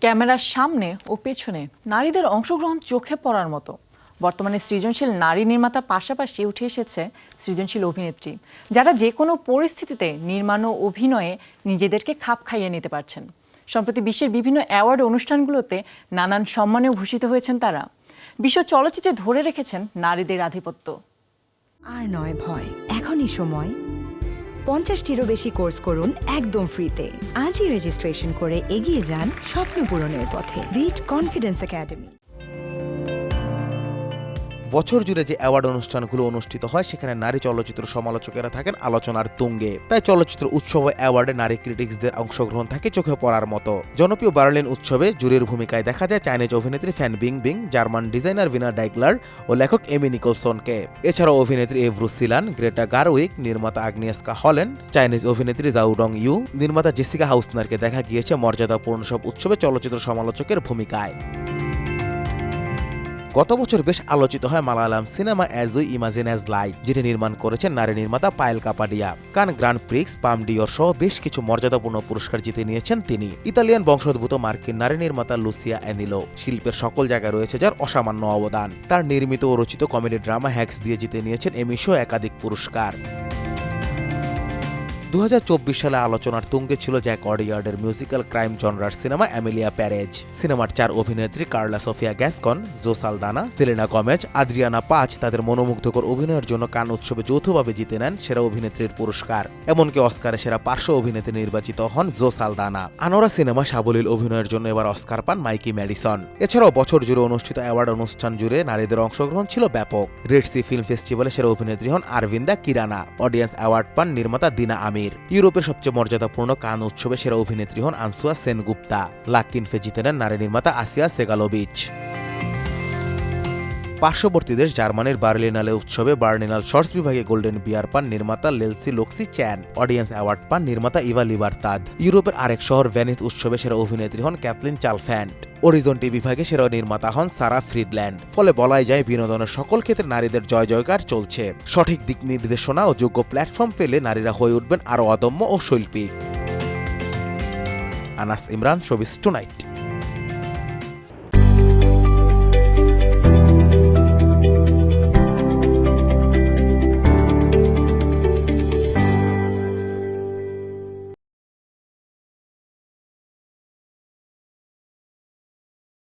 ক্যামেরার সামনে ও পেছনে নারীদের অংশগ্রহণ চোখে পড়ার মতো। বর্তমানে সৃজনশীল নারী নির্মাতার পাশাপাশি উঠে এসেছে সৃজনশীল অভিনেত্রী, যারা যে কোনো পরিস্থিতিতে নির্মাণ ও অভিনয়ে নিজেদেরকে খাপ খাইয়ে নিতে পারছেন। সম্প্রতি বিশ্বের বিভিন্ন অ্যাওয়ার্ড অনুষ্ঠানগুলোতে নানান সম্মানেও ভূষিত হয়েছেন তারা। বিশ্ব চলচ্চিত্রে ধরে রেখেছেন নারীদের আধিপত্য। আর নয় ভয়, এখনই সময়। 50টিরও বেশি কোর্স করুন একদম ফ্রিতে। আজই রেজিস্ট্রেশন করে এগিয়ে যান স্বপ্ন পূরণের পথে। ভিট কনফিডেন্স একাডেমি। বছর জুড়ে যে অ্যাওয়ার্ড অনুষ্ঠানগুলো অনুষ্ঠিত হয় সেখানে নারী চলচ্চিত্র সমালোচকেরা থাকেন আলোচনার তুঙ্গে। তাই চলচ্চিত্র উৎসব ও অ্যাওয়ার্ডে নারী ক্রিটিক্সদের অংশগ্রহণ থাকে চোখে পড়ার মতো। জনপ্রিয় বার্লিন উৎসবে জুরির ভূমিকায় দেখা যায় চাইনিজ অভিনেত্রী ফ্যান বিং, জার্মান ডিজাইনার ভিনা ডাইগলার ও লেখক এমি নিকলসনকে। এছাড়াও অভিনেত্রী এভরু সিলান, গ্রেটা গারউইক, নির্মাতা আগনিয়েস্কা হলেন, চাইনিজ অভিনেত্রী জাউ ডং ইউ, নির্মাতা জেসিকা হাউসনারকে দেখা গিয়েছে মর্যাদাপূর্ণ সব উৎসবে চলচ্চিত্র সমালোচকের ভূমিকায়। গত বছর বেশ আলোচিত হয় Malayalam cinema as we imagine as light, যেটি নির্মাণ করেছেন নারী নির্মাতা পায়েল কাপাডিয়া। কান গ্র্যান্ড প্রিক্স, পাম ডিওর সহ বেশ কিছু মর্যাদাপূর্ণ পুরস্কার জিতে নিয়েছেন তিনি। ইতালিয়ান বংশোদ্ভূত মার্কিন নারী নির্মাতা লুসিয়া অ্যানিলো শিল্পের সকল জায়গায় রয়েছে যার অসামান্য অবদান। তার নির্মিত ও রচিত কমেডি ড্রামা হ্যাক্স দিয়ে জিতে নিয়েছেন এমি সহ একাধিক পুরস্কার। 2024 সালে আলোচনার তুঙ্গে ছিল জ্যাক অডিয়ার্ডের মিউজিক্যাল ক্রাইম জনরার সিনেমা অ্যামেলিয়া প্যারেজ। সিনেমার 4 অভিনেত্রী কার্লা সোফিয়া গ্যাসকন, জো সালদানা, সেলেনা গমেজ, আদ্রিয়ানা পাজ তাদের মনোমুগ্ধকর অভিনয়ের জন্য কান উৎসবে যৌথভাবে জিতে নেন সেরা অভিনেত্রীর পুরস্কার। এমনকি অস্কারে সেরা পার্শ্ব অভিনেত্রী নির্বাচিত হন জো সালদানা। আনোরা সিনেমা সাবলীল অভিনয়ের জন্য এবার অস্কার পান মাইকি ম্যাডিসন। এছাড়াও বছর জুড়ে অনুষ্ঠিত অ্যাওয়ার্ড অনুষ্ঠান জুড়ে নারীদের অংশগ্রহণ ছিল ব্যাপক। রেড সি ফিল্ম ফেস্টিভ্যালে সেরা অভিনেত্রী হন আরভিন্দা কিরানা। অডিয়েন্স অ্যাওয়ার্ড পান নির্মাতা দিনা আমির। ইউরোপের সবচেয়ে মর্যাদাপূর্ণ কান উৎসবে সেরা অভিনেত্রী হন আনসুয়া সেনগুপ্তা। লাকিনফে জিতে নেন নারী নির্মাতা আসিয়া সেগালোভিচ। পার্শ্ববর্তী দেশ জার্মানির বার্লিনালে উৎসবে বার্লিনাল শর্টস বিভাগে গোল্ডেন বিয়ার পান নির্মাতা লেলসি লোক্সি চ্যান। অডিয়েন্স অ্যাওয়ার্ড পান নির্মাতা ইভা লিবারতাদ। ইউরোপের আরেক শহর ভেনিস উৎসবে সেরা অভিনেত্রী হন ক্যাথলিন চালফ্যান্ট। অরিজন্টি বিভাগে সেরা নির্মাতা হন সারা ফ্রিডল্যান্ড। ফলে বলাই যায় বিনোদনের সকল ক্ষেত্রে নারীদের জয় জয়কার চলছে। সঠিক দিক নির্দেশনা ও যোগ্য প্ল্যাটফর্ম পেলে নারীরা হয়ে উঠবেন আরও অদম্য ও শৈল্পিক। Anas Imran, showbiz tonight.